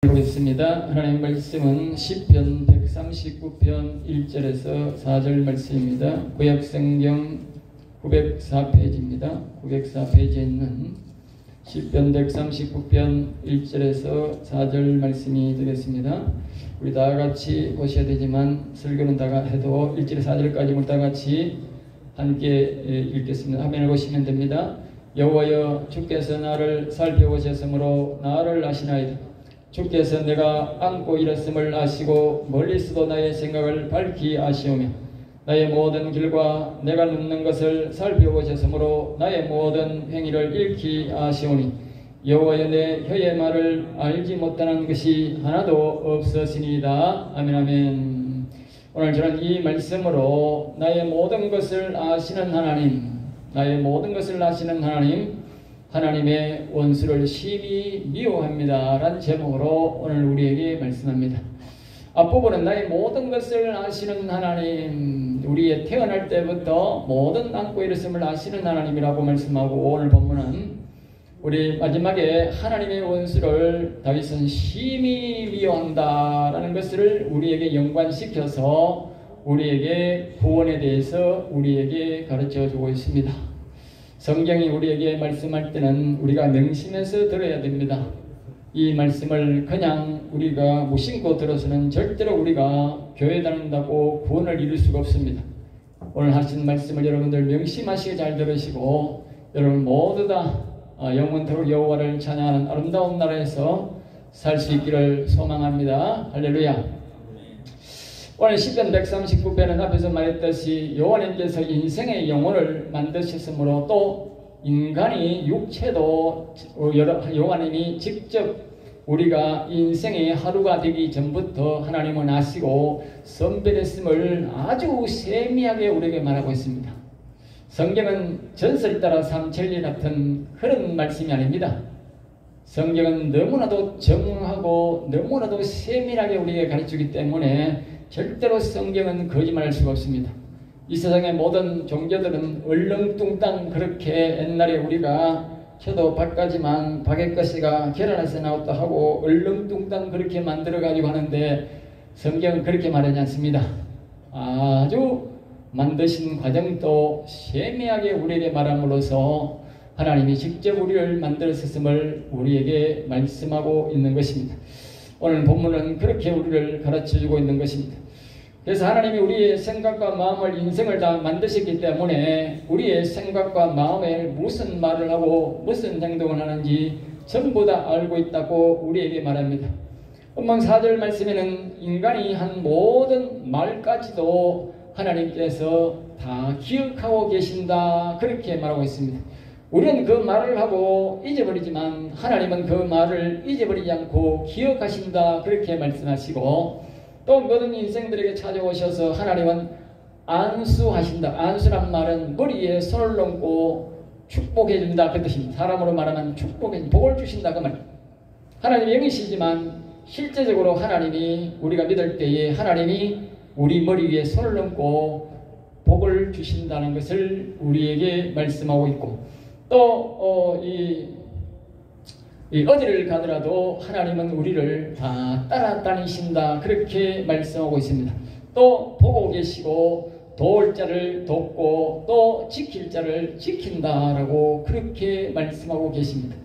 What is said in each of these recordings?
보겠습니다. 하나님의 말씀은 시편 139편 1절에서 4절 말씀입니다. 구약성경 904페이지입니다. 904페이지에 있는 시편 139편 1절에서 4절 말씀이 되겠습니다. 우리 다같이 보셔야 되지만 설교는 다 해도 1절에서 4절까지 우리 다같이 함께 읽겠습니다. 화면을 보시면 됩니다. 여호와여, 주께서 나를 살펴보셨으므로 나를 아시나이다. 주께서 내가 안고 일었음을 아시고 멀리서도 나의 생각을 밝히 아시오며 나의 모든 길과 내가 눕는 것을 살펴보셨으므로 나의 모든 행위를 익히 아시오니 여호와여, 내 혀의 말을 알지 못하는 것이 하나도 없으시니이다. 아멘. 아멘. 오늘 저는 이 말씀으로 나의 모든 것을 아시는 하나님, 나의 모든 것을 아시는 하나님, 하나님의 원수를 심히 미워합니다 라는 제목으로 오늘 우리에게 말씀합니다. 앞부분은 나의 모든 것을 아시는 하나님, 우리의 태어날 때부터 모든 안고 일었음을 아시는 하나님이라고 말씀하고, 오늘 본문은 우리 마지막에 하나님의 원수를 다윗은 심히 미워한다 라는 것을 우리에게 연관시켜서 우리에게 구원에 대해서 우리에게 가르쳐 주고 있습니다. 성경이 우리에게 말씀할 때는 우리가 명심해서 들어야 됩니다. 이 말씀을 그냥 우리가 무심코 들어서는 절대로 우리가 교회 다닌다고 구원을 이룰 수가 없습니다. 오늘 하신 말씀을 여러분들 명심하시게 잘 들으시고, 여러분 모두 다 영원토록 여호와를 찬양하는 아름다운 나라에서 살 수 있기를 소망합니다. 할렐루야. 오늘 시편 139편은 앞에서 말했듯이 여호와님께서 인생의 영혼을 만드셨으므로 또 인간이 육체도 여호와님이 직접 우리가 인생의 하루가 되기 전부터 하나님은 아시고 선별했음을 아주 세미하게 우리에게 말하고 있습니다. 성경은 전설에 따라 삼천리 같은 그런 말씀이 아닙니다. 성경은 너무나도 정확하고 너무나도 세밀하게 우리에게 가르치기 때문에 절대로 성경은 거짓말할 수가 없습니다. 이 세상의 모든 종교들은 얼렁뚱땅 그렇게 옛날에 우리가 혀도 박가지만 박의 것이가 계란에서 나왔다 하고 얼렁뚱땅 그렇게 만들어가지고 하는데, 성경은 그렇게 말하지 않습니다. 아주 만드신 과정도 세미하게 우리에게 말함으로써 하나님이 직접 우리를 만들었음을 우리에게 말씀하고 있는 것입니다. 오늘 본문은 그렇게 우리를 가르쳐주고 있는 것입니다. 그래서 하나님이 우리의 생각과 마음을, 인생을 다 만드셨기 때문에 우리의 생각과 마음에 무슨 말을 하고 무슨 행동을 하는지 전부 다 알고 있다고 우리에게 말합니다. 본문 4절 말씀에는 인간이 한 모든 말까지도 하나님께서 다 기억하고 계신다 그렇게 말하고 있습니다. 우리는 그 말을 하고 잊어버리지만 하나님은 그 말을 잊어버리지 않고 기억하신다 그렇게 말씀하시고, 또 모든 인생들에게 찾아오셔서 하나님은 안수하신다. 안수란 말은 머리에 손을 얹고 축복해준다 그 뜻입니다. 사람으로 말하면 축복해준다, 복을 주신다 그 말입니다. 하나님이 영이시지만 실제적으로 하나님이 우리가 믿을 때에 하나님이 우리 머리 위에 손을 얹고 복을 주신다는 것을 우리에게 말씀하고 있고, 또 어디를 가더라도 하나님은 우리를 다 따라다니신다 그렇게 말씀하고 있습니다. 또 보고 계시고 도울 자를 돕고 또 지킬 자를 지킨다라고 그렇게 말씀하고 계십니다.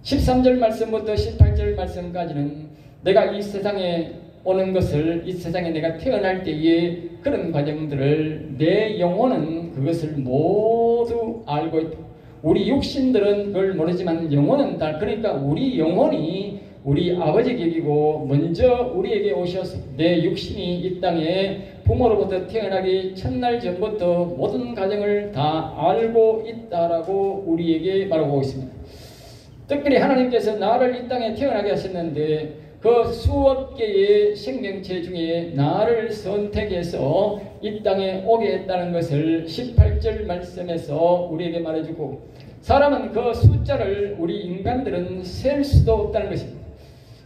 13절 말씀부터 18절 말씀까지는 내가 이 세상에 오는 것을, 이 세상에 내가 태어날 때의 그런 과정들을 내 영혼은 그것을 모두 알고 있다. 우리 육신들은 그걸 모르지만 영혼은 다, 그러니까 우리 영혼이 우리 아버지 격이고 먼저 우리에게 오셔서 내 육신이 이 땅에 부모로부터 태어나기 첫날 전부터 모든 과정을 다 알고 있다라고 우리에게 말하고 있습니다. 특별히 하나님께서 나를 이 땅에 태어나게 하셨는데 그 수억 개의 생명체 중에 나를 선택해서 이 땅에 오게 했다는 것을 18절 말씀에서 우리에게 말해주고, 사람은 그 숫자를 우리 인간들은 셀 수도 없다는 것입니다.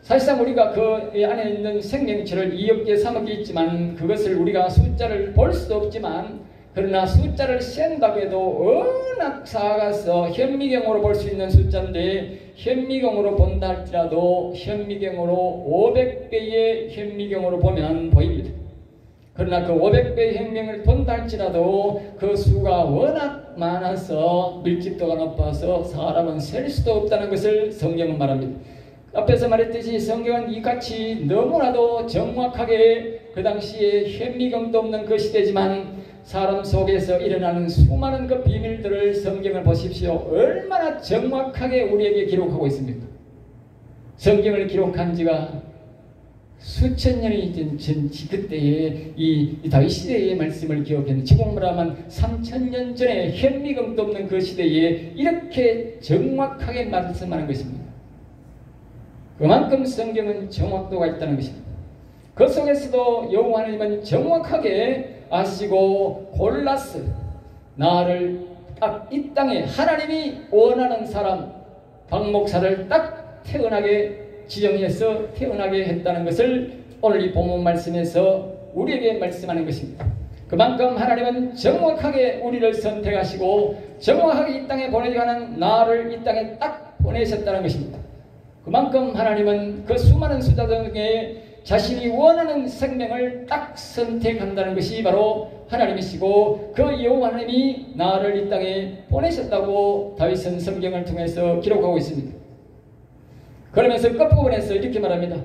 사실상 우리가 그 안에 있는 생명체를 2억 개, 3억 개 있지만 그것을 우리가 숫자를 볼 수도 없지만 그러나 숫자를 센다고 해도 워낙 작아서 현미경으로 볼 수 있는 숫자인데 현미경으로 본다 할지라도 현미경으로 500배의 현미경으로 보면 보입니다. 그러나 그 500배의 현미경을 본다 할지라도 그 수가 워낙 많아서 밀집도가 높아서 사람은 셀 수도 없다는 것을 성경은 말합니다. 앞에서 말했듯이 성경은 이같이 너무나도 정확하게 그 당시에 현미경도 없는 그 시대지만 사람 속에서 일어나는 수많은 그 비밀들을 성경을 보십시오. 얼마나 정확하게 우리에게 기록하고 있습니까? 성경을 기록한 지가 수천 년이 전 그때의 이 다윗 시대의 말씀을 기억했는데 지금 말하면 3000년 전에 현미경도 없는 그 시대에 이렇게 정확하게 말씀하는 것입니다. 그만큼 성경은 정확도가 있다는 것입니다. 그 속에서도 여호와 하나님은 정확하게 아시고 골라서 나를 딱 이 땅에 하나님이 원하는 사람 박 목사를 딱 태어나게 지정해서 태어나게 했다는 것을 오늘 이 본문 말씀에서 우리에게 말씀하는 것입니다. 그만큼 하나님은 정확하게 우리를 선택하시고 정확하게 이 땅에 보내가는 나를 이 땅에 딱 보내셨다는 것입니다. 그만큼 하나님은 그 수많은 수자 중에 자신이 원하는 생명을 딱 선택한다는 것이 바로 하나님이시고 그 여호와 하나님이 나를 이 땅에 보내셨다고 다윗은 성경을 통해서 기록하고 있습니다. 그러면서 끝부분에서 이렇게 말합니다.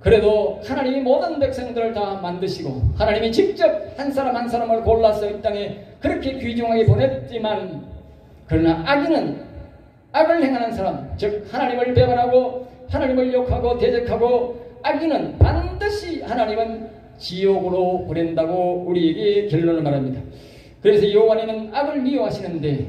그래도 하나님이 모든 백성들을 다 만드시고 하나님이 직접 한 사람 한 사람을 골라서 이 땅에 그렇게 귀중하게 보냈지만 그러나 악인은 악을 행하는 사람 즉 하나님을 배반하고 하나님을 욕하고 대적하고 악인은 반드시 하나님은 지옥으로 보낸다고 우리에게 결론을 말합니다. 그래서 여호와 하나님은 악을 미워하시는데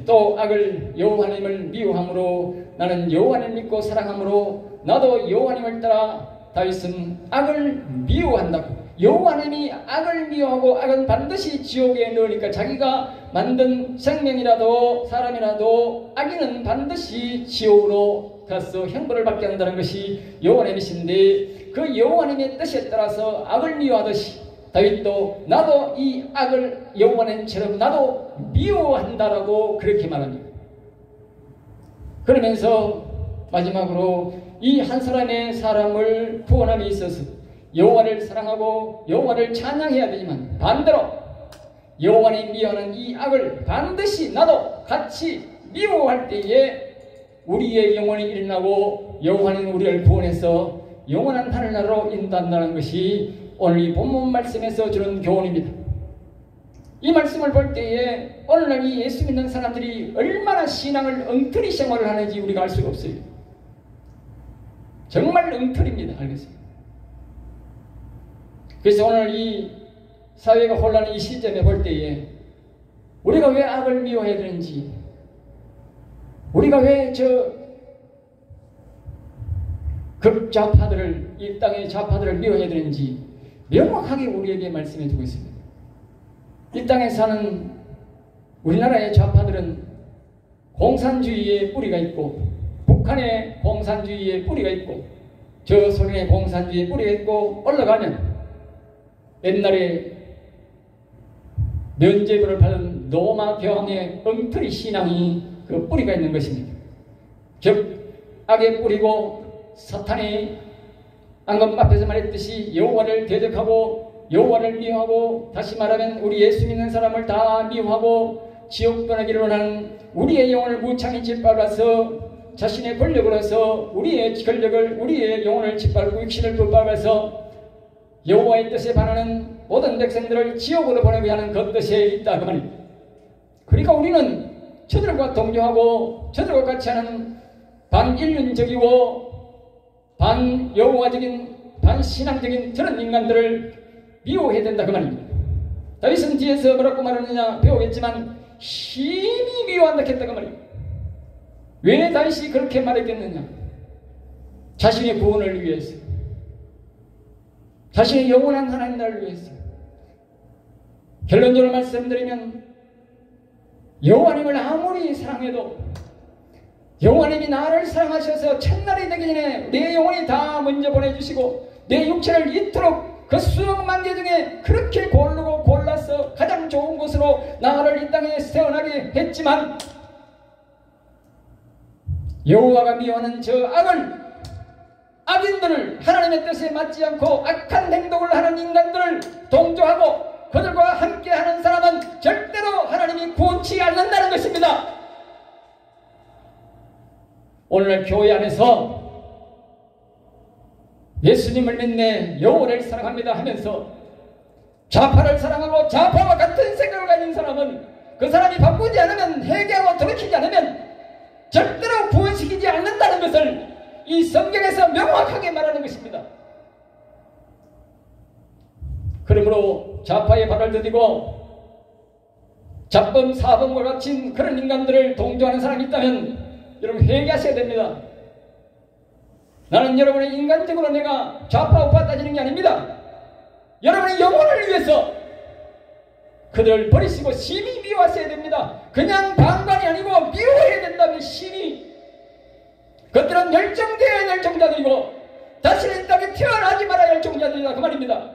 또 악을 여호와 하나님을 미워함으로 나는 여호와 하나님을 믿고 사랑함으로 나도 여호와 하나님을 따라 다윗은 악을 미워한다고. 여호와 하나님이 악을 미워하고 악은 반드시 지옥에 넣으니까 자기가 만든 생명이라도 사람이라도 악인은 반드시 지옥으로 가서 형벌을 받게 한다는 것이 여호와 하나님이신데 그 여호와 하나님의 뜻에 따라서 악을 미워하듯이 다윗도 나도 이 악을 여호와 하나님처럼 나도 미워한다라고 그렇게 말합니다. 그러면서 마지막으로 이 한 사람의 사람을 구원함에 있어서 여호와를 사랑하고 여호와를 찬양해야 되지만 반대로 여호와를 미워하는 이 악을 반드시 나도 같이 미워할 때에 우리의 영혼이 일어나고 여호와는 우리를 구원해서 영원한 하늘나라로 인도한다는 것이 오늘 이 본문 말씀에서 주는 교훈입니다. 이 말씀을 볼 때에 오늘날 이 예수 믿는 사람들이 얼마나 신앙을 엉터리 생활을 하는지 우리가 알 수가 없어요. 정말 엉터리입니다. 알겠습니다. 그래서 오늘 이 사회가 혼란한 이 시점에 볼 때에 우리가 왜 악을 미워해야 되는지 우리가 왜 극좌파들을 이 땅의 좌파들을 미워해야 되는지 명확하게 우리에게 말씀해 주고 있습니다. 이 땅에 사는 우리나라의 좌파들은 공산주의의 뿌리가 있고 북한의 공산주의의 뿌리가 있고 저 소련의 공산주의의 뿌리가 있고 올라가면 옛날에 면죄부를 받은 로마 교황의 엉터리 신앙이 그 뿌리가 있는 것입니다. 즉 악의 뿌리고 사탄이 방금 앞에서 말했듯이 여호와를 대적하고 여호와를 미워하고 다시 말하면 우리 예수 믿는 사람을 다 미워하고 지옥 떠나기를 원하는 우리의 영혼을 무창히 짓밟아서 자신의 권력으로서 우리의 권력을 우리의 영혼을 짓밟고 육신을 붙밟아서 여호와의 뜻에 반하는 모든 백성들을 지옥으로 보내게 하는 그 뜻에 있다 그 말입니다. 그러니까 우리는 저들과 동조하고 저들과 같이 하는 반인륜적이고 반여호와적인 반신앙적인 저런 인간들을 미워해야 된다 그 말입니다. 다윗은 뒤에서 뭐라고 말하느냐 배우겠지만 심히 미워한다 했다 그 말입니다. 왜 다윗이 그렇게 말했겠느냐? 자신의 구원을 위해서, 자신의 영원한 하나님 나라를 위해서. 결론적으로 말씀드리면 여호와님을 아무리 사랑해도 여호와님이 나를 사랑하셔서 첫날이 되기 전에 내 영혼이 다 먼저 보내주시고 내 육체를 이토록 그 수억만 개 중에 그렇게 고르고 골라서 것으로 나를 이 땅에 태어나게 했지만 여호와가 미워하는 저 악인들을, 하나님의 뜻에 맞지 않고 악한 행동을 하는 인간들을 동조하고 그들과 함께하는 사람은 절대로 하나님이 구원치 않는다는 것입니다. 오늘날 교회 안에서 예수님을 믿네, 여호와를 사랑합니다 하면서 좌파를 사랑하고 좌파와 같은 생각을 가진 사람은 그 사람이 바꾸지 않으면, 회개하고 돌이키지 않으면 절대로 구원시키지 않는다는 것을 이 성경에서 명확하게 말하는 것입니다. 그러므로 좌파의 발을 들이고 잡범, 사범과 같은 그런 인간들을 동조하는 사람이 있다면 여러분 회개하셔야 됩니다. 나는 여러분의 인간적으로 내가 좌파 우파 따지는 게 아닙니다. 여러분의 영혼을 위해서 그들을 버리시고 심히 미워하셔야 됩니다. 그냥 방관이 아니고 미워해야 된다면 심히. 그들은 열정되어야 할 열정자들이고 다시는 이 땅에 태어나지 말아야 할 열정자들이다 그 말입니다.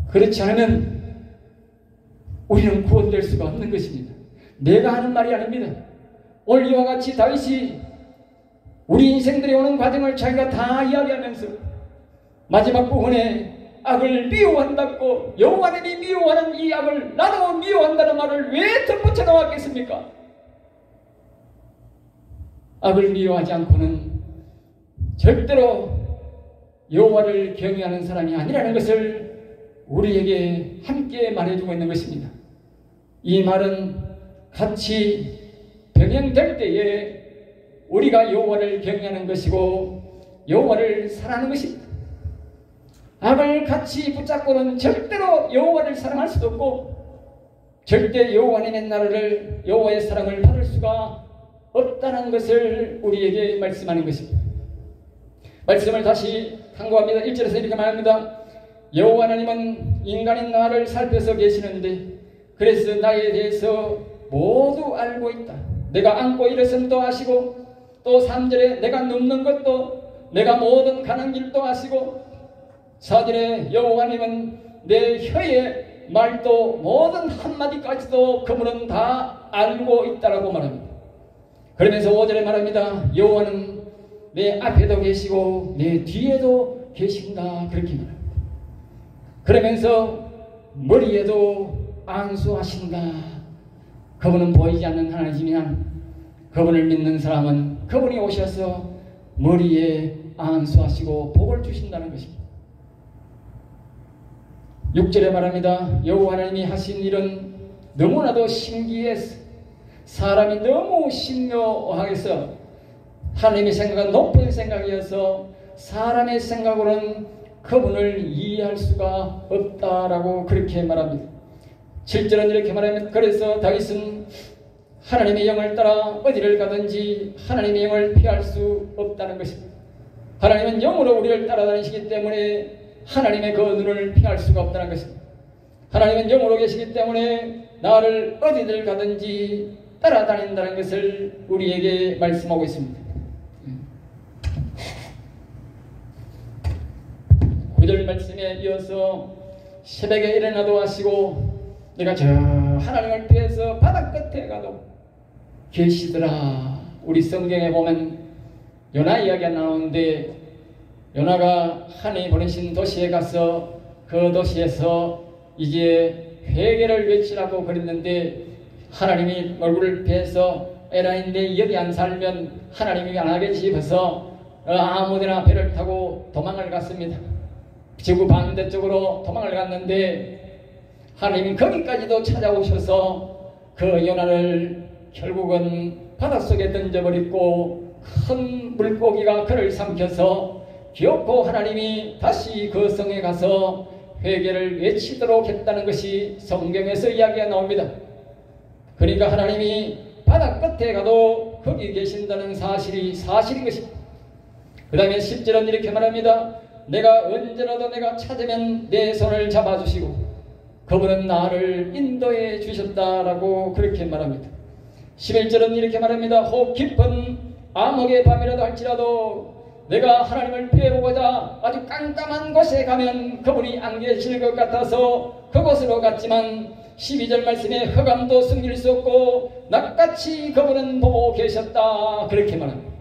그렇지 않으면 우리는 구원될 수가 없는 것입니다. 내가 하는 말이 아닙니다. 오늘 이와 같이 다윗이 우리 인생들이 오는 과정을 자기가 다 이야기하면서 마지막 부분에 악을 미워한다고, 여호와님이 미워하는 이 악을 나도 미워한다는 말을 왜 덧붙여 나왔겠습니까? 악을 미워하지 않고는 절대로 여호와를 경외하는 사람이 아니라는 것을 우리에게 함께 말해주고 있는 것입니다. 이 말은 같이 병행될 때에 우리가 여호와를 경외하는 것이고 여호와를 사랑하는 것입니다. 악을 같이 붙잡고는 절대로 여호와를 사랑할 수도 없고 절대 여호와님의 나라를, 여호와의 사랑을 받을 수가 없다는 것을 우리에게 말씀하는 것입니다. 말씀을 다시 강구합니다. 1절에서 이렇게 말합니다. 여호와 하나님은 인간인 나를 살펴서 계시는데 그래서 나에 대해서 모두 알고 있다. 내가 앉고 일어섬도 아시고, 또 3절에 내가 눕는 것도, 내가 모든 가는 길도 아시고, 4절에 여호와님은 내 혀의 말도 모든 한마디까지도 그분은 다 알고 있다라고 말합니다. 그러면서 5절에 말합니다. 여호와는 내 앞에도 계시고 내 뒤에도 계신다 그렇게 말합니다. 그러면서 머리에도 안수하신다. 그분은 보이지 않는 하나님이지만 그분을 믿는 사람은 그분이 오셔서 머리에 안수하시고 복을 주신다는 것입니다. 6절에 말합니다. 여호와 하나님이 하신 일은 너무나도 신기해서 사람이 너무 신묘하게서 하나님의 생각은 높은 생각이어서 사람의 생각으로는 그분을 이해할 수가 없다라고 그렇게 말합니다. 7절은 이렇게 말합니다. 그래서 다윗은 하나님의 영을 따라 어디를 가든지 하나님의 영을 피할 수 없다는 것입니다. 하나님은 영으로 우리를 따라다니시기 때문에 하나님의 그 눈을 피할 수가 없다는 것입니다. 하나님은 영으로 계시기 때문에 나를 어디를 가든지 따라다닌다는 것을 우리에게 말씀하고 있습니다. 9절 말씀에 이어서 새벽에 일어나도 하시고 내가 저 하나님을 피해서 바다 끝에 가도 계시더라. 우리 성경에 보면 요나 이야기가 나오는데 요나가 하나님이 보내신 도시에 가서 그 도시에서 이제 회개를 외치라고 그랬는데 하나님이 얼굴을 피해서 에라인데 여기 안 살면 하나님이 안 하겠지 싶어서 아무데나 배를 타고 도망을 갔습니다. 지구 반대쪽으로 도망을 갔는데 하나님이 거기까지도 찾아오셔서 그 요나를 결국은 바닷속에 던져버리고 큰 물고기가 그를 삼켜서 기어코 하나님이 다시 그 성에 가서 회개를 외치도록 했다는 것이 성경에서 이야기가 나옵니다. 그러니까 하나님이 바다 끝에 가도 거기 계신다는 사실인 것입니다. 그 다음에 10절은 이렇게 말합니다. 내가 언제라도 내가 찾으면 내 손을 잡아주시고 그분은 나를 인도해 주셨다라고 그렇게 말합니다. 11절은 이렇게 말합니다. 혹 깊은 암흑의 밤이라도 할지라도 내가 하나님을 피해보고자 아주 깜깜한 곳에 가면 그분이 안 계실 것 같아서 그곳으로 갔지만 12절 말씀에 흑암도 숨길 수 없고 낮같이 그분은 보고 계셨다 그렇게 말합니다.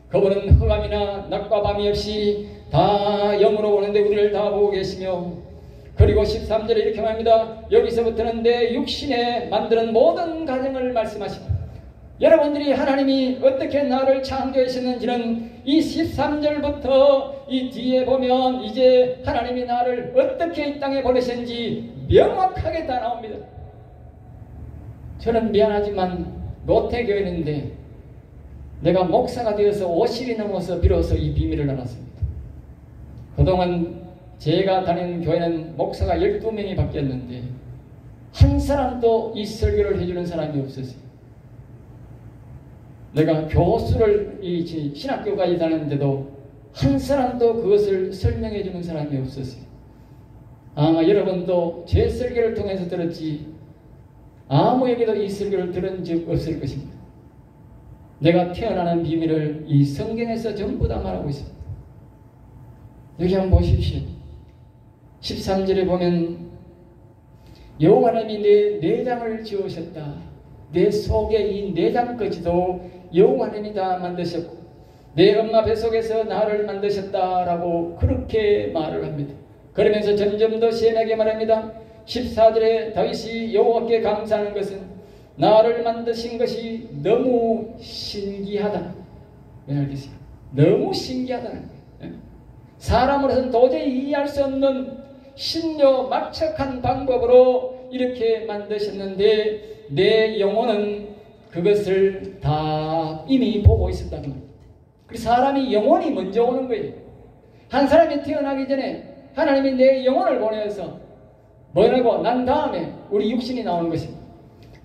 그분은 흑암이나 낮과 밤이 없이 다 영으로 보는데 우리를 다 보고 계시며, 그리고 13절에 이렇게 말합니다. 여기서부터는 내 육신에 만드는 모든 가정을 말씀하십니다. 여러분들이 하나님이 어떻게 나를 창조하셨는지는 이 13절부터 이 뒤에 보면 이제 하나님이 나를 어떻게 이 땅에 보내셨는지 명확하게 다 나옵니다. 저는 미안하지만 노태교인인데 내가 목사가 되어서 50이 넘어서 비로소 이 비밀을 알았습니다. 그동안 제가 다니는 교회는 목사가 12명이 바뀌었는데 한 사람도 이 설교를 해주는 사람이 없었어요. 내가 교수를 이 신학교까지 다녔는데도 한 사람도 그것을 설명해 주는 사람이 없었어요. 아마 여러분도 제 설교를 통해서 들었지 아무에게도 이 설교를 들은 적 없을 것입니다. 내가 태어나는 비밀을 이 성경에서 전부 다 말하고 있습니다. 여기 한번 보십시오. 13절에 보면 여호와 하나님이 내 내장을 지으셨다. 내 속에 이 내장까지도 여호와 하나님이 다 만드셨고 내 엄마 뱃속에서 나를 만드셨다라고 그렇게 말을 합니다. 그러면서 점점 더 심하게 말합니다. 14절에 다윗이 여호와께 감사하는 것은 나를 만드신 것이 너무 신기하다. 왜 알겠어요? 너무 신기하다는 거예요. 사람으로서는 도저히 이해할 수 없는 신묘막측한 방법으로 이렇게 만드셨는데 내 영혼은 그것을 다 이미 보고 있었다는 거예요. 그래서 사람이 영혼이 먼저 오는 거예요. 한 사람이 태어나기 전에 하나님이 내 영혼을 보내서 뭐라고 난 다음에 우리 육신이 나오는 것입니다.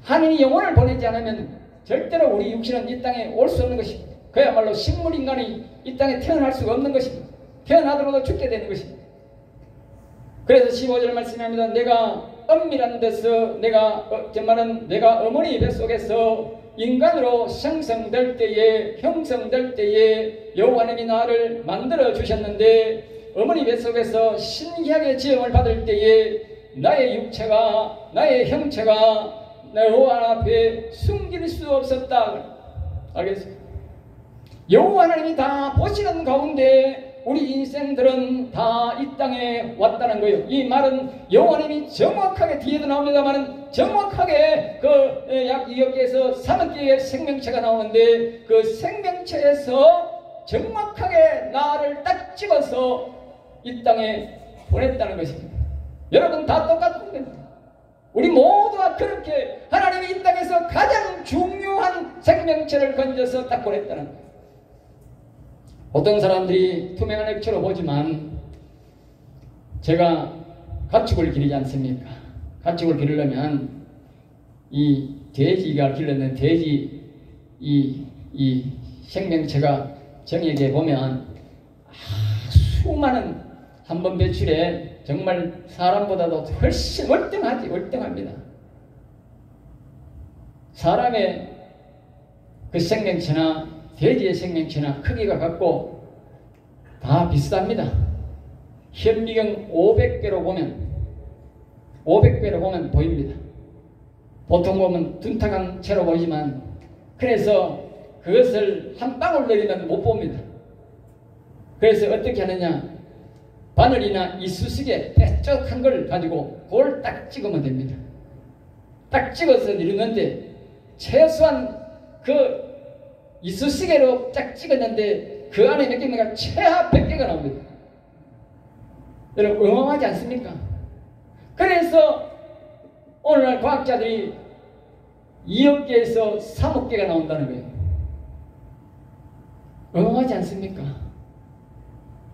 하나님이 영혼을 보내지 않으면 절대로 우리 육신은 이 땅에 올 수 없는 것입니다. 그야말로 식물인간이 이 땅에 태어날 수가 없는 것입니다. 태어나더라도 죽게 되는 것입니다. 그래서 15절 말씀합니다. 내가 엄밀한 데서 정말은 내가 어머니 뱃속에서 인간으로 형성될 때에 여호와 하나님이 나를 만들어 주셨는데 어머니 뱃속에서 신기하게 지음을 받을 때에 나의 육체가 나의 형체가 여호와 앞에 숨길 수 없었다. 알겠습니까? 여호와 하나님이 다 보시는 가운데 우리 인생들은 다 이 땅에 왔다는 거예요. 이 말은 여호와 하나님이 정확하게 뒤에도 나옵니다만 정확하게 그 약 2억 개에서 3억 개의 생명체가 나오는데 그 생명체에서 정확하게 나를 딱 집어서 이 땅에 보냈다는 것입니다. 여러분 다 똑같은 겁니다. 우리 모두가 그렇게 하나님이 이 땅에서 가장 중요한 생명체를 건져서 딱 보냈다는 거예요. 어떤 사람들이 투명한 액체로 보지만 제가 가축을 기르지 않습니까? 가축을 기르려면 이 돼지가 기르는 돼지 이 생명체가 정액에 보면 수많은 한 번 배출에 정말 사람보다도 훨씬 월등합니다. 사람의 그 생명체나 돼지의 생명체나 크기가 같고 다 비슷합니다. 현미경 500배로 보면 보입니다. 보통 보면 둔탁한 채로 보이지만 그래서 그것을 한 방울 내리면 못 봅니다. 그래서 어떻게 하느냐, 바늘이나 이쑤시개 뾰족한 걸 가지고 그걸 딱 찍으면 됩니다. 딱 찍어서 내리는데 최소한 그 이쑤시개로 딱 찍었는데 그 안에 몇 개입니까? 최하 100개가 나옵니다. 여러분 어마어마하지 않습니까? 그래서 오늘날 과학자들이 2억 개에서 3억 개가 나온다는 거예요. 어마어마하지 않습니까?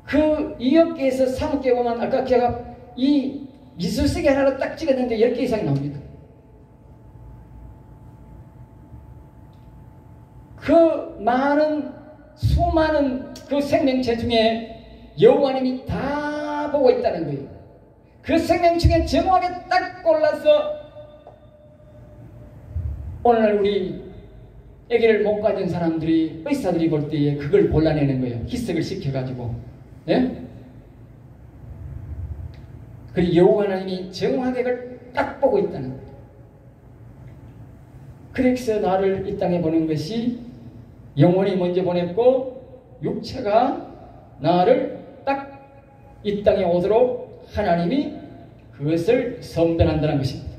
그 2억 개에서 3억 개 보면 아까 제가 이 이쑤시개 하나로 딱 찍었는데 10개 이상이 나옵니다. 그 수많은 그 생명체 중에 여호와 하나님이 다 보고 있다는 거예요. 그 생명체 중에 정확하게 딱 골라서 오늘날 우리 아기를 못 가진 사람들이 의사들이 볼 때에 그걸 골라내는 거예요. 희석을 시켜가지고. 예? 그리고 여호와 하나님이 정확하게 그걸 딱 보고 있다는 거예요. 그래서 나를 이 땅에 보낸 것이 영혼이 먼저 보냈고 육체가 나를 딱 이 땅에 오도록 하나님이 그것을 선별한다는 것입니다.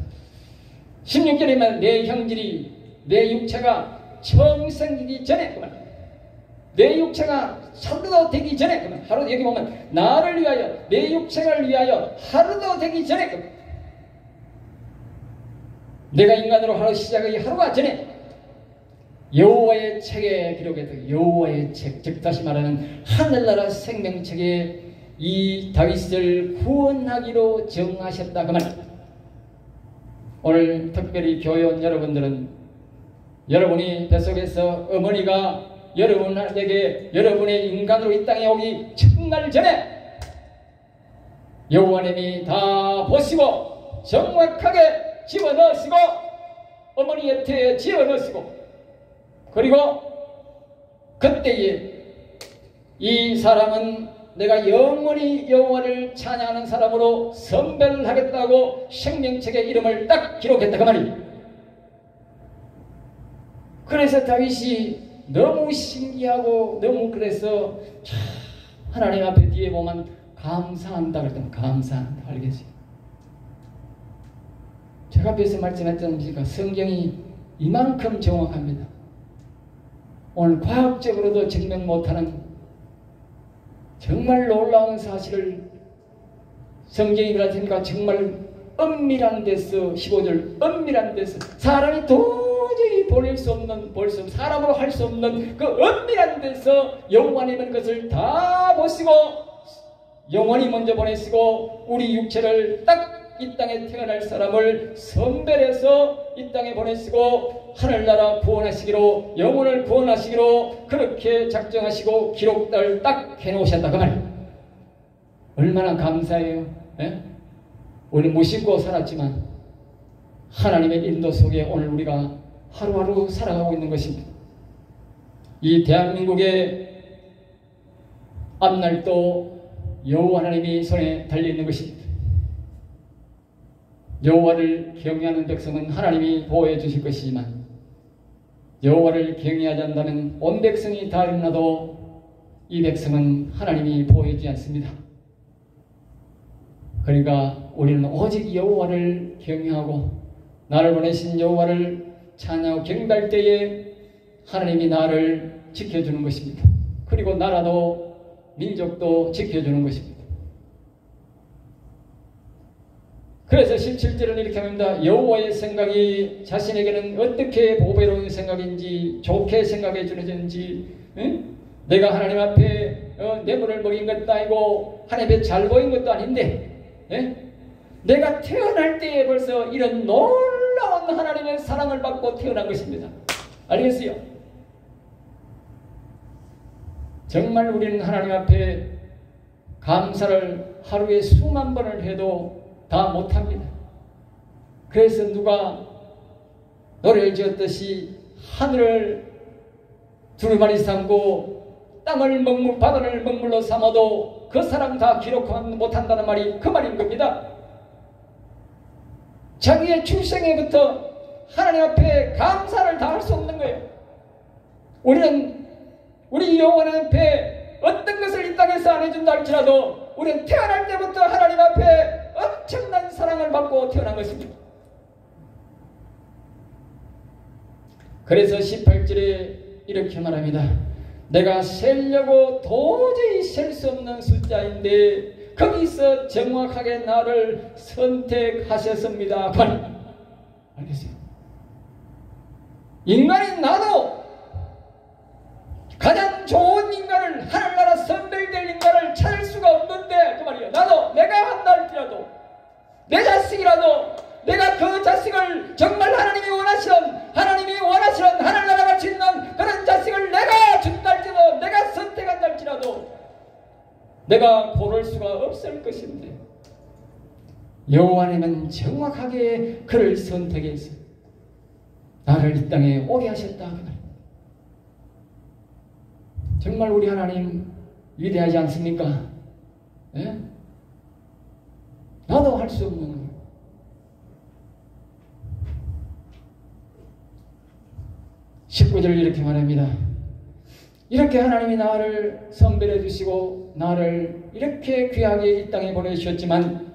16절에만 내 형질이 내 육체가 처음 생기기 전에 그만 내 육체가 하루도 되기 전에 그만 하루 여기 보면 나를 위하여 내 육체를 위하여 하루도 되기 전에 그만 내가 인간으로 하루 시작하기 하루가 전에 여호와의 책에 기록했다. 여호와의 책, 즉 다시 말하는 하늘나라 생명책에 이 다윗을 구원하기로 정하셨다 그 말. 오늘 특별히 교회 온 여러분들은 여러분이 뱃속에서 어머니가 여러분에게 여러분의 인간으로 이 땅에 오기 첫날 전에 여호와님이 다 보시고 정확하게 집어넣으시고 어머니 곁에 집어넣으시고 그리고 그때에 이 사람은 내가 영원히 여호와를 찬양하는 사람으로 선별을 하겠다고 생명책에 이름을 딱 기록했다 그 말이에요. 그래서 다윗이 너무 신기하고 너무 그래서 하나님 앞에 뒤에 보면 감사한다 그랬더니 감사한다 알겠어요. 제가 앞에서 말씀했지 않습니까? 성경이 이만큼 정확합니다. 오늘 과학적으로도 증명 못하는 정말 놀라운 사실을 성경이 그렇습니까? 정말 엄밀한 데서 15절 엄밀한 데서 사람이 도저히 볼 수 없는 사람으로 할 수 없는 그 엄밀한 데서 여호와님은 그것을 다 보시고 영원히 먼저 보내시고 우리 육체를 딱 이 땅에 태어날 사람을 선별해서 이 땅에 보내시고 하늘나라 구원하시기로 영혼을 구원하시기로 그렇게 작정하시고 기록들 딱 해놓으셨다 그 말이에요. 얼마나 감사해요. 예? 우리 무심코 살았지만 하나님의 인도 속에 오늘 우리가 하루하루 살아가고 있는 것입니다. 이 대한민국의 앞날도 여호와 하나님이 손에 달려있는 것입니다. 여호와를 경외하는 백성은 하나님이 보호해 주실 것이지만 여호와를 경외하지 않는다면 온 백성이 다 일어나도 이 백성은 하나님이 보호해 주지 않습니다. 그러니까 우리는 오직 여호와를 경외하고 나를 보내신 여호와를 찬양하고 경배할 때에 하나님이 나를 지켜주는 것입니다. 그리고 나라도 민족도 지켜주는 것입니다. 그래서 17절은 이렇게 합니다. 여호와의 생각이 자신에게는 어떻게 보배로운 생각인지 좋게 생각해 주는지 내가 하나님 앞에 뇌물을 먹인 것도 아니고 하나님 앞에 잘 보인 것도 아닌데 내가 태어날 때에 벌써 이런 놀라운 하나님의 사랑을 받고 태어난 것입니다. 알겠어요? 정말 우리는 하나님 앞에 감사를 하루에 수만 번을 해도 다 못합니다. 그래서 누가 노래를 지었듯이 하늘을 두루마리 삼고 땅을 먹물 바다를 먹물로 삼아도 그 사람 다 기록 못한다는 말이 그 말인 겁니다. 자기의 출생에부터 하나님 앞에 감사를 다 할 수 없는 거예요. 우리는 우리 영혼 앞에 어떤 것을 이 땅에서 안 해준다 할지라도 우리는 태어날 때부터 하나님 앞에 엄청난 사랑을 받고 태어난 것입니다. 그래서 18절에 이렇게 말합니다. 내가 세려고 도저히 셀 수 없는 숫자인데 거기서 정확하게 나를 선택하셨습니다. 알겠어요? 인간인 나도 가장 좋은 인간을 하늘나라 선별될 인간을 찾을 수가 없는데 그 말이에요. 나도 내가 한다 할지라도 내 자식이라도 내가 그 자식을 정말 하나님이 원하시는 하늘나라가 짓는 그런 자식을 내가 준다 할지라도 내가 선택한다 할지라도 내가 고를 수가 없을 것인데 여호와님은 정확하게 그를 선택해서 나를 이 땅에 오게 하셨다. 정말 우리 하나님 위대하지 않습니까? 예? 나도 할 수 없는 19절 이렇게 말합니다. 이렇게 하나님이 나를 선별해 주시고 나를 이렇게 귀하게 이 땅에 보내주셨지만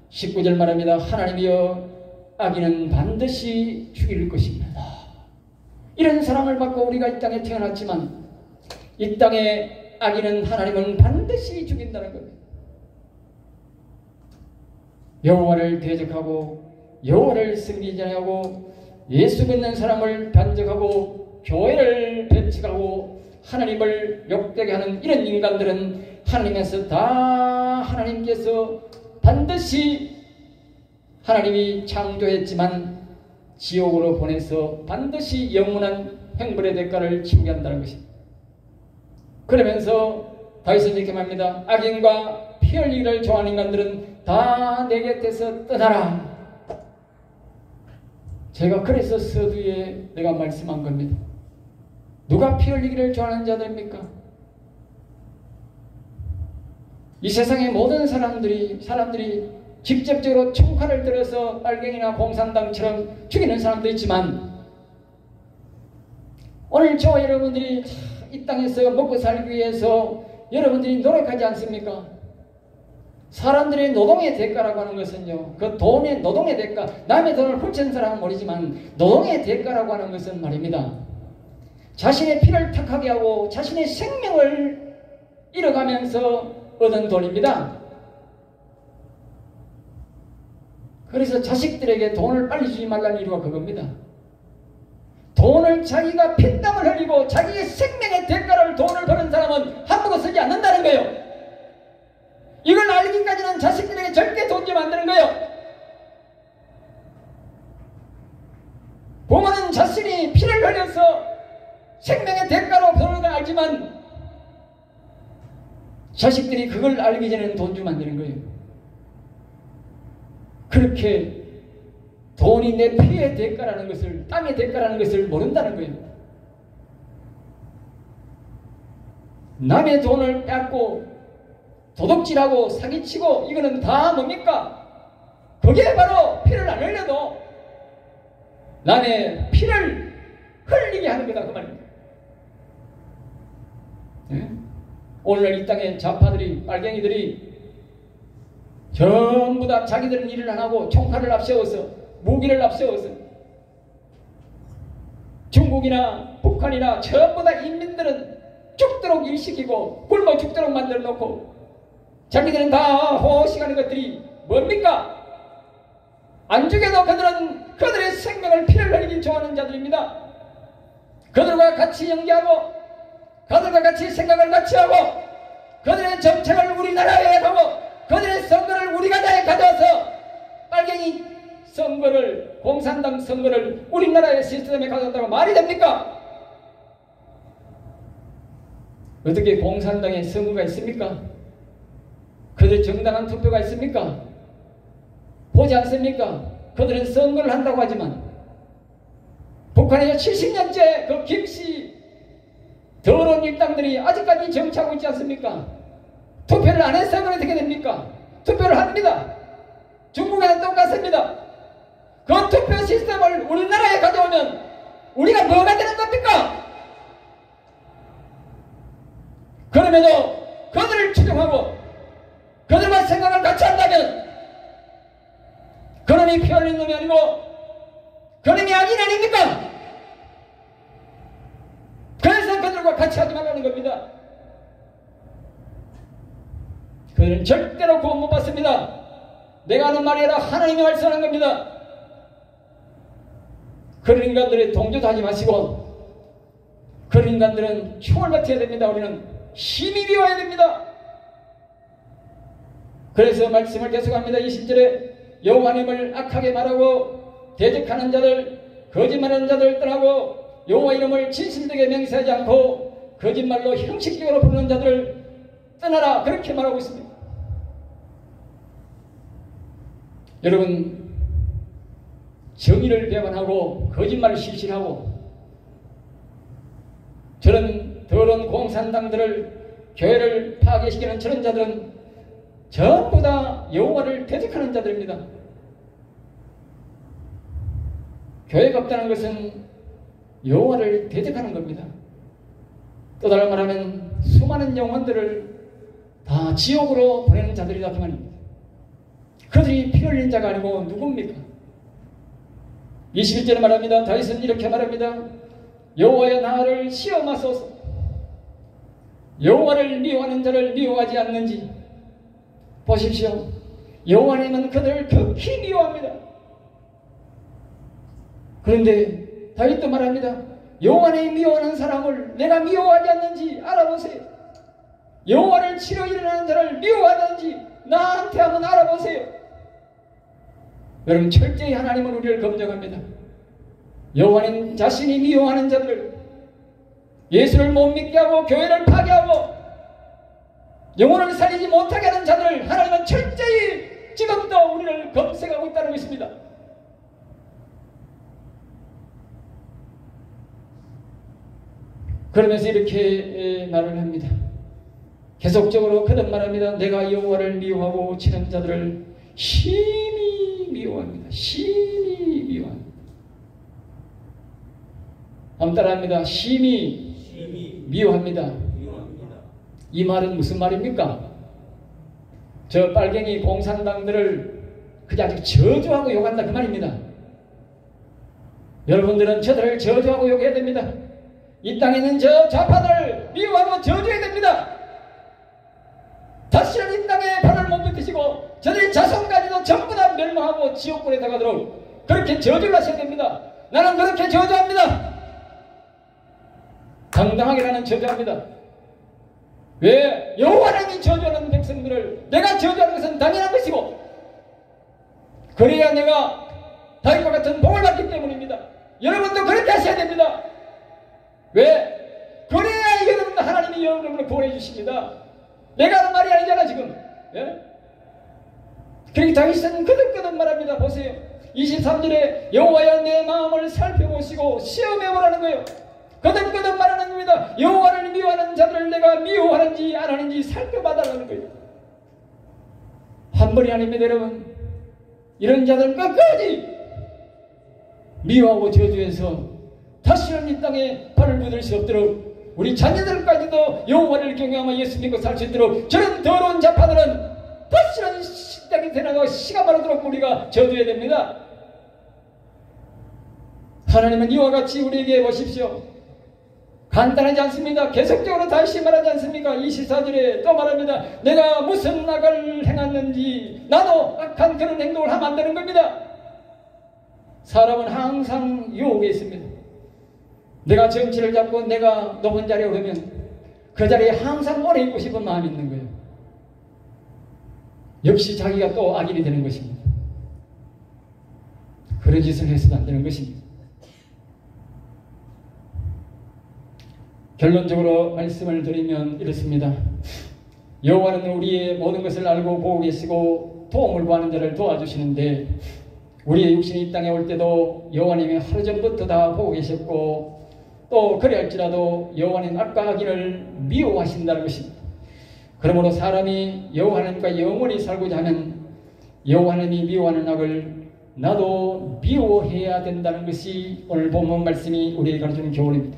19절 말합니다. 하나님이여 악인은 반드시 죽일 것입니다. 이런 사랑을 받고 우리가 이 땅에 태어났지만 이 땅에 악인은 하나님은 반드시 죽인다는 겁니다. 여호와를 대적하고 여호와를 섬기지 않고 예수 믿는 사람을 반적하고 교회를 배척하고 하나님을 욕되게 하는 이런 인간들은 하나님께서 다 하나님께서 반드시 하나님이 창조했지만 지옥으로 보내서 반드시 영원한 형벌의 대가를 치르게 한다는 것입니다. 그러면서 다윗은 이렇게 말합니다. 악인과 피 흘리기를 좋아하는 인간들은 다 내 곁에서 떠나라. 제가 그래서 서두에 내가 말씀한 겁니다. 누가 피 흘리기를 좋아하는 자들입니까? 이 세상의 모든 사람들이 직접적으로 총칼을 들어서 빨갱이나 공산당처럼 죽이는 사람도 있지만 오늘 저와 여러분들이 이 땅에서 먹고 살기 위해서 여러분들이 노력하지 않습니까? 사람들의 노동의 대가라고 하는 것은요, 그 돈의 노동의 대가, 남의 돈을 훔친 사람은 모르지만 노동의 대가라고 하는 것은 말입니다. 자신의 피를 탁하게 하고 자신의 생명을 잃어가면서 얻은 돈입니다. 그래서 자식들에게 돈을 빨리 주지 말라는 이유가 그겁니다. 돈을 자기가 피땀을 흘리고 자기의 생명의 대가를 돈을 버는 사람은 함부로 쓰지 않는다는 거예요. 이걸 알기까지는 자식들에게 절대 돈 주면 안 되는 거예요. 부모는 자신이 피를 흘려서 생명의 대가로 버는 걸 알지만 자식들이 그걸 알기 전에는 돈 주면 안 되는 거예요. 그렇게 돈이 내 피의 대가라는 것을, 땀의 대가라는 것을 모른다는 거예요. 남의 돈을 뺏고 도둑질하고 사기치고 이거는 다 뭡니까? 그게 바로 피를 안 흘려도 남의 피를 흘리게 하는 거다 그 말입니다. 네? 오늘날 이 땅에 좌파들이, 빨갱이들이 전부 다 자기들은 일을 안 하고 총칼을 앞세워서 무기를 앞세워서 중국이나 북한이나 전부 다 인민들은 죽도록 일시키고 굶어 죽도록 만들어 놓고 자기들은 다 호식하는 것들이 뭡니까? 안 죽여도 그들은 그들의 생명을 피를 흘리기 좋아하는 자들입니다. 그들과 같이 연기하고 그들과 같이 생각을 같이 하고 그들의 정책을 우리나라에 하고 그들의 선거를 우리가 다 가져와서 빨갱이 선거를, 공산당 선거를 우리나라의 시스템에 가져온다고 말이 됩니까? 어떻게 공산당에 선거가 있습니까? 그들 정당한 투표가 있습니까? 보지 않습니까? 그들은 선거를 한다고 하지만 북한에서 70년째 그 김씨 더러운 일당들이 아직까지 정치하고 있지 않습니까? 투표를 안 해서 그럼 어떻게 됩니까? 투표를 합니다. 중국에는 똑같습니다. 그 투표 시스템을 우리나라에 가져오면 우리가 뭐가 되는 겁니까? 그럼에도 그들을 추종하고 그들과 생각을 같이 한다면 그놈이 피 흘린 놈이 아니고 그놈이 악인 아닙니까? 그래서 그들과 같이 하지 말라는 겁니다. 그들은 절대로 구원 못 받습니다. 내가 하는 말이 아니라 하나님이 말씀하는 겁니다. 그런 인간들의 동조도 하지 마시고 그런 인간들은 총을 버텨야 됩니다. 우리는 힘이 비워야 됩니다. 그래서 말씀을 계속합니다. 20절에 여호와님을 악하게 말하고 대적하는 자들, 거짓말하는 자들 떠나고 여호와 이름을 진실되게 맹세하지 않고 거짓말로 형식적으로 부르는 자들을 떠나라, 그렇게 말하고 있습니다. 여러분, 정의를 배반하고 거짓말을 실시하고 저런 더러운 공산당들을 교회를 파괴시키는 저런 자들은 전부 다 여호와를 대적하는 자들입니다. 교회가 없다는 것은 여호와를 대적하는 겁니다. 또 다른 말하면 수많은 영혼들을 다 지옥으로 보내는 자들이다 그 말입니다. 그들이 피 흘린 자가 아니고 누굽니까? 21절에 말합니다. 다윗은 이렇게 말합니다. 여호와여 나를 시험하소서. 여호와를 미워하는 자를 미워하지 않는지 보십시오. 여호와님은 그들을 극히 미워합니다. 그런데 다윗도 말합니다. 여호와를 미워하는 사람을 내가 미워하지 않는지 알아보세요. 여호와를 치러 일어나는 자를 미워하는지 나한테 한번 알아보세요. 여러분, 철저히 하나님은 우리를 검증합니다. 여호와는 자신이 미워하는 자들을, 예수를 못 믿게 하고 교회를 파괴하고 영혼을 살리지 못하게 하는 자들을 하나님은 철저히 지금도 우리를 검색하고 있다는 것입니다. 그러면서 이렇게 말을 합니다. 계속적으로 그는 말합니다. 내가 여호와를 미워하고 치는 자들을 심히 미워합니다. 심히 미워합니다. 한번 따라합니다. 심히 미워합니다. 이 말은 무슨 말입니까? 저 빨갱이 공산당들을 그냥 저주하고 욕한다 그 말입니다. 여러분들은 저들을 저주하고 욕해야 됩니다. 이 땅에 있는 저 좌파들을 미워하고 저주해야 됩니다. 다시는 이 땅에 발을 못 붙이시고 저들이 자손까지도 전부 다 멸망하고 지옥불에 들어가도록 그렇게 저주를 하셔야 됩니다. 나는 그렇게 저주합니다. 당당하게 나는 저주합니다. 왜? 여호와님이 저주하는 백성들을 내가 저주하는 것은 당연한 것이고 그래야 내가 다윗과 같은 복을 받기 때문입니다. 여러분도 그렇게 하셔야 됩니다. 왜? 그래야 여러분 하나님이 여러분을 구원해 주십니다. 내가 하는 말이 아니잖아 지금. 예? 그러니까 다윗은 거듭거듭 말합니다. 보세요. 23절에 여호와여 내 마음을 살펴보시고 시험해보라는 거예요. 거듭거듭 말하는 겁니다. 여호와를 미워하는 자들을 내가 미워하는지 안 하는지 살펴봐달라는 거예요. 한 번이 아닙니다 여러분. 이런 자들 끝까지 미워하고 저주해서 다시는 이 땅에 발을 붙일 수 없도록 우리 자녀들까지도 여호와를 경외하며 예수 믿고 살 수 있도록 저런 더러운 자파들은 다시는 식당에 태어나고 시가 마르도록 우리가 저주해야 됩니다. 하나님은 이와 같이 우리에게 보십시오. 간단하지 않습니다. 계속적으로 다시 말하지 않습니까? 24절에 또 말합니다. 내가 무슨 악을 행했는지 나도 악한 그런 행동을 하면 안 되는 겁니다. 사람은 항상 유혹에 있습니다. 내가 정치를 잡고 내가 높은 자리에 오르면 그 자리에 항상 오래 있고 싶은 마음이 있는 거예요. 역시 자기가 또 악인이 되는 것입니다. 그런 짓을 해서도 안 되는 것입니다. 결론적으로 말씀을 드리면 이렇습니다. 여호와는 우리의 모든 것을 알고 보고 계시고 도움을 구하는 자를 도와주시는데 우리의 육신이 이 땅에 올 때도 여호와님이 하루 전부터 다 보고 계셨고 또 그래 할지라도 여호와는 악과 악인을 미워하신다는 것입니다. 그러므로 사람이 여호와 하나님과 영원히 살고자 하면 여호와 하나님이 미워하는 악을 나도 미워해야 된다는 것이 오늘 본문 말씀이 우리에게 가르치는 교훈입니다.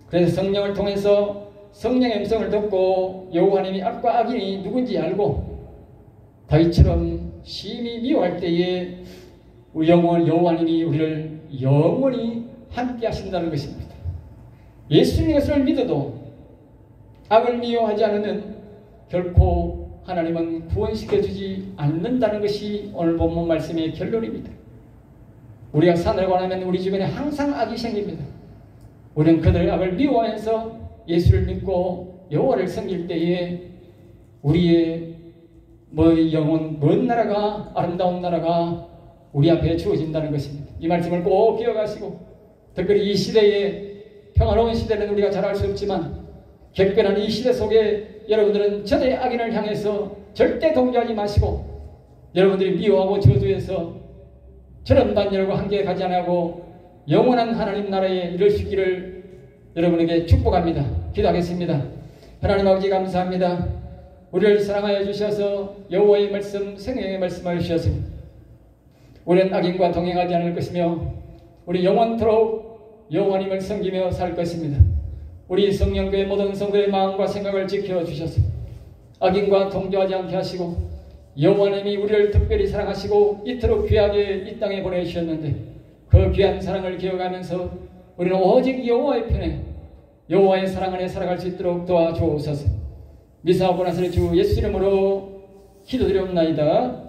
그래서 성령을 통해서 성령의 음성을 듣고 여호와 하나님이 악과 악인이 누군지 알고 다윗처럼 심히 미워할 때에 여호와 하나님이 우리를 영원히 함께 하신다는 것입니다. 예수님의 것을 믿어도 악을 미워하지 않으면 결코 하나님은 구원시켜주지 않는다는 것이 오늘 본문 말씀의 결론입니다. 우리가 산을 관하면 우리 주변에 항상 악이 생깁니다. 우리는 그들의 악을 미워하면서 예수를 믿고 여호와를 섬길 때에 우리의 영혼 먼 나라가 아름다운 나라가 우리 앞에 주어진다는 것입니다. 이 말씀을 꼭 기억하시고 특별히 이 시대에 평화로운 시대는 우리가 잘 알 수 없지만 격변한 이 시대 속에 여러분들은 저의 악인을 향해서 절대 동조하지 마시고 여러분들이 미워하고 저주해서 저런 반열과 함께 가지 않고 영원한 하나님 나라에 이를 수 있기를 여러분에게 축복합니다. 기도하겠습니다. 하나님 아버지 감사합니다. 우리를 사랑하여 주셔서 여호와의 말씀, 생명의 말씀을 주셨습니다. 우리는 악인과 동행하지 않을 것이며 우리 영원토록 여호와님을 섬기며 살 것입니다. 우리 성령교회 모든 성도의 마음과 생각을 지켜주셔서 악인과 동조하지 않게 하시고 여호와님이 우리를 특별히 사랑하시고 이토록 귀하게 이 땅에 보내주셨는데 그 귀한 사랑을 기억하면서 우리는 오직 여호와의 편에 여호와의 사랑 안에 살아갈 수 있도록 도와주옵소서. 미사하고 나서 주 예수 이름으로 기도드리옵나이다.